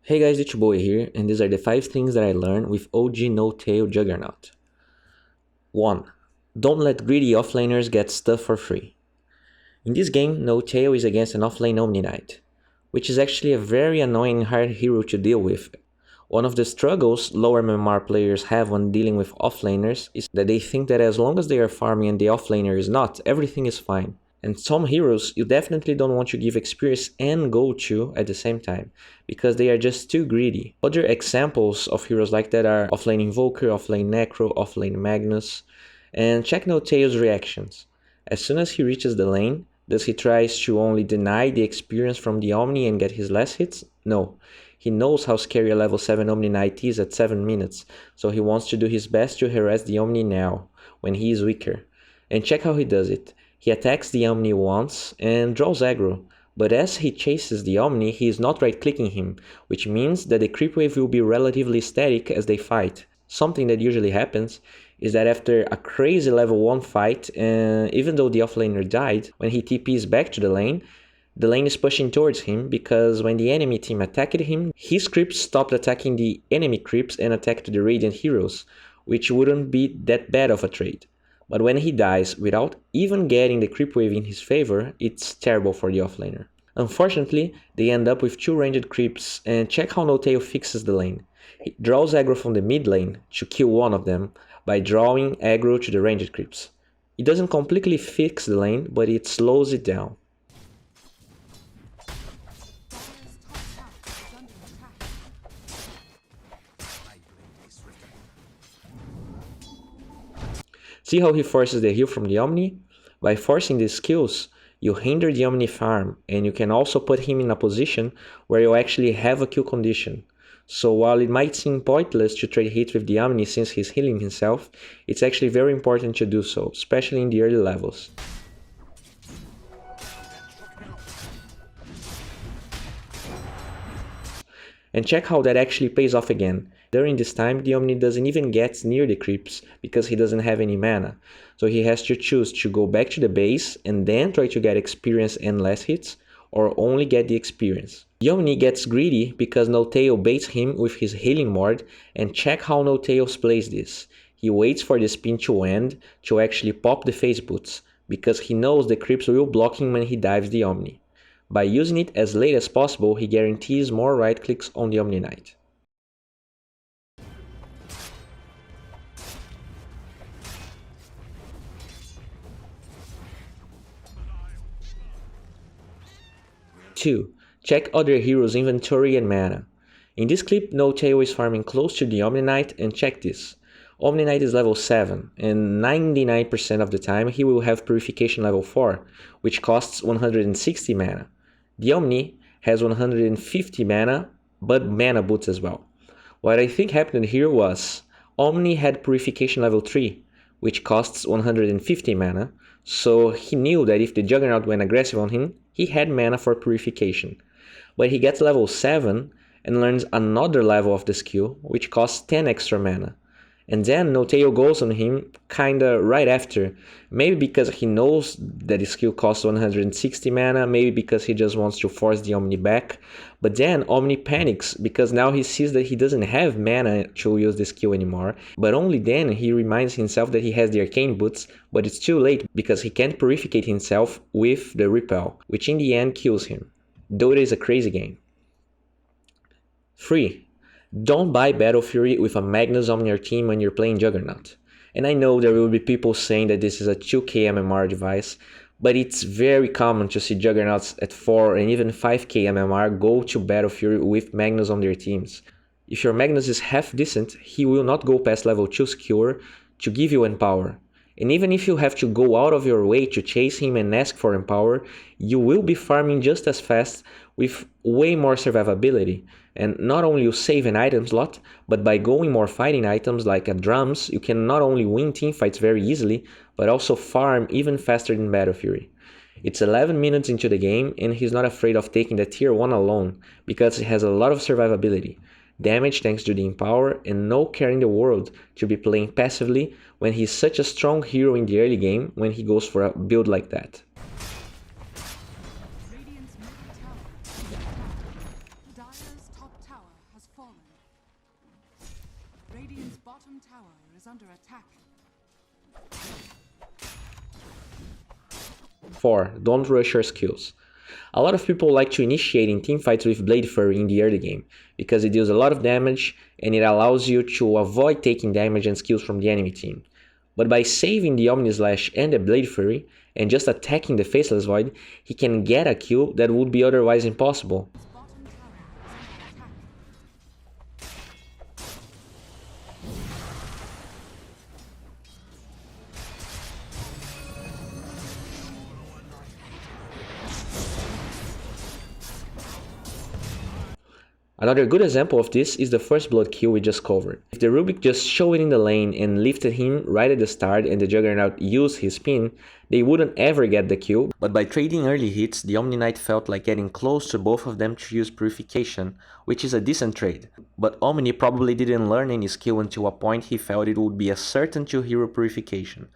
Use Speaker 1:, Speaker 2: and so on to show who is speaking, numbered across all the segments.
Speaker 1: Hey guys, D.Bowie here, and these are the 5 things that I learned with OG.NOTAIL Juggernaut. 1. Don't let greedy offlaners get stuff for free. In this game, NOTAIL is against an offlane Omni Knight, which is actually a very annoying and hard hero to deal with. One of the struggles lower MMR players have when dealing with offlaners is that they think that as long as they are farming and the offlaner is not, everything is fine. And some heroes you definitely don't want to give experience and gold to at the same time, because they are just too greedy. Other examples of heroes like that are offlane Invoker, offlane Necro, offlane Magnus. And check NOTAIL's reactions. As soon as he reaches the lane, does he try to only deny the experience from the Omni and get his last hits? No. He knows how scary a level 7 Omni Knight is at 7 minutes, so he wants to do his best to harass the Omni now, when he is weaker. And check how he does it. He attacks the Omni once and draws aggro, but as he chases the Omni, he is not right-clicking him, which means that the creep wave will be relatively static as they fight. Something that usually happens is that after a crazy level 1 fight, even though the offlaner died, when he TPs back to the lane is pushing towards him because when the enemy team attacked him, his creeps stopped attacking the enemy creeps and attacked the Radiant heroes, which wouldn't be that bad of a trade. But when he dies without even getting the creep wave in his favor, it's terrible for the offlaner. Unfortunately, they end up with 2 ranged creeps, and check how NOTAIL fixes the lane. He draws aggro from the mid lane to kill one of them by drawing aggro to the ranged creeps. It doesn't completely fix the lane, but it slows it down. See how he forces the heal from the Omni? By forcing these skills, you hinder the Omni farm, and you can also put him in a position where you actually have a kill condition. So while it might seem pointless to trade hits with the Omni since he's healing himself, it's actually very important to do so, especially in the early levels. And check how that actually pays off again. During this time, the Omni doesn't even get near the creeps because he doesn't have any mana. So he has to choose to go back to the base and then try to get experience and less hits, or only get the experience. The Omni gets greedy because NOTAIL baits him with his healing ward, and check how NOTAIL plays this. He waits for the spin to end to actually pop the phase boots, because he knows the creeps will block him when he dives the Omni. By using it as late as possible, he guarantees more right clicks on the Omni Knight. Two, check other heroes' inventory and mana. In this clip, NOTAIL is farming close to the Omni Knight, and check this. Omni Knight is level 7, and 99% of the time he will have Purification level 4, which costs 160 mana. The Omni has 150 mana, but mana boots as well. What I think happened here was, Omni had Purification level 3, which costs 150 mana, so he knew that if the Juggernaut went aggressive on him, he had mana for Purification. But he gets level 7 and learns another level of the skill, which costs 10 extra mana. And then NOTAIL goes on him kinda right after, maybe because he knows that the skill costs 160 mana, maybe because he just wants to force the Omni back, but then Omni panics because now he sees that he doesn't have mana to use the skill anymore, but only then he reminds himself that he has the Arcane Boots, but it's too late because he can't purificate himself with the Repel, which in the end kills him. Dota is a crazy game. 3. Don't buy Battle Fury with a Magnus on your team when you're playing Juggernaut. And I know there will be people saying that this is a 2k MMR device, but it's very common to see Juggernauts at 4 and even 5k MMR go to Battle Fury with Magnus on their teams. If your Magnus is half decent, he will not go past level 2 Skewer to give you Empower. And even if you have to go out of your way to chase him and ask for Empower, you will be farming just as fast with way more survivability. And not only you save an item slot, but by going more fighting items like drums, you can not only win teamfights very easily, but also farm even faster than Battle Fury. It's 11 minutes into the game and he's not afraid of taking the tier 1 alone, because it has a lot of survivability, damage thanks to the Empower, and no care in the world to be playing passively when he's such a strong hero in the early game when he goes for a build like that.
Speaker 2: tower is under attack.
Speaker 1: 4. Don't rush your skills. A lot of people like to initiate in teamfights with Blade Fury in the early game, because it deals a lot of damage and it allows you to avoid taking damage and skills from the enemy team. But by saving the Omni Slash and the Blade Fury, and just attacking the Faceless Void, he can get a kill that would be otherwise impossible.
Speaker 2: His bottom tower is under attack.
Speaker 1: Another good example of this is the first blood kill we just covered. If the Rubik just showed it in the lane and lifted him right at the start and the Juggernaut used his spin, they wouldn't ever get the kill, but by trading early hits, the Omni Knight felt like getting close to both of them to use Purification, which is a decent trade. But Omni probably didn't learn any skill until a point he felt it would be a certain 2-hero Purification.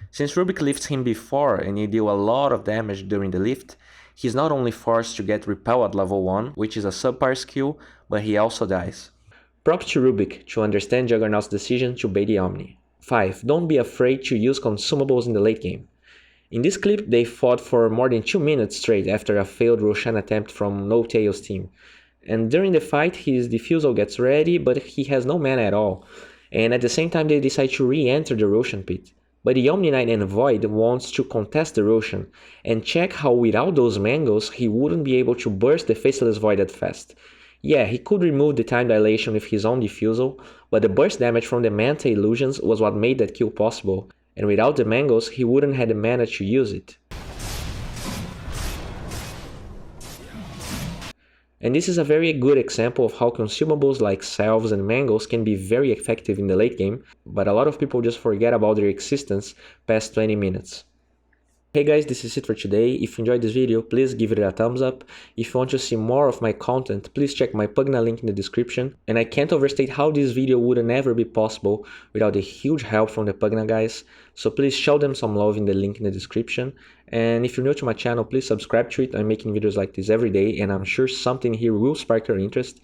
Speaker 1: Since Rubik lifts him before and he deal a lot of damage during the lift, he's not only forced to get Repel at level 1, which is a subpar skill, but he also dies. Props to Rubik to understand Juggernaut's decision to bait the Omni. 5. Don't be afraid to use Consumables in the late game. In this clip, they fought for more than 2 minutes straight after a failed Roshan attempt from N0TAIL's team. And during the fight, his defusal gets ready, but he has no mana at all. And at the same time, they decide to re-enter the Roshan pit. But the Omni Knight and Void wants to contest the Roshan, and check how without those mangoes, he wouldn't be able to burst the Faceless Void that fast. Yeah, he could remove the time dilation with his own defusal, but the burst damage from the Manta illusions was what made that kill possible, and without the mangoes, he wouldn't have the mana to use it. And this is a very good example of how consumables like salves and mangoes can be very effective in the late game, but a lot of people just forget about their existence past 20 minutes. Hey guys, this is it for today. If you enjoyed this video, please give it a thumbs up. If you want to see more of my content, please check my Pugna link in the description. And I can't overstate how this video would never be possible without the huge help from the Pugna guys. So please show them some love in the link in the description. And if you're new to my channel, please subscribe to it. I'm making videos like this every day and I'm sure something here will spark your interest.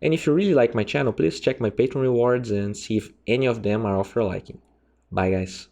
Speaker 1: And if you really like my channel, please check my Patreon rewards and see if any of them are of your liking. Bye guys.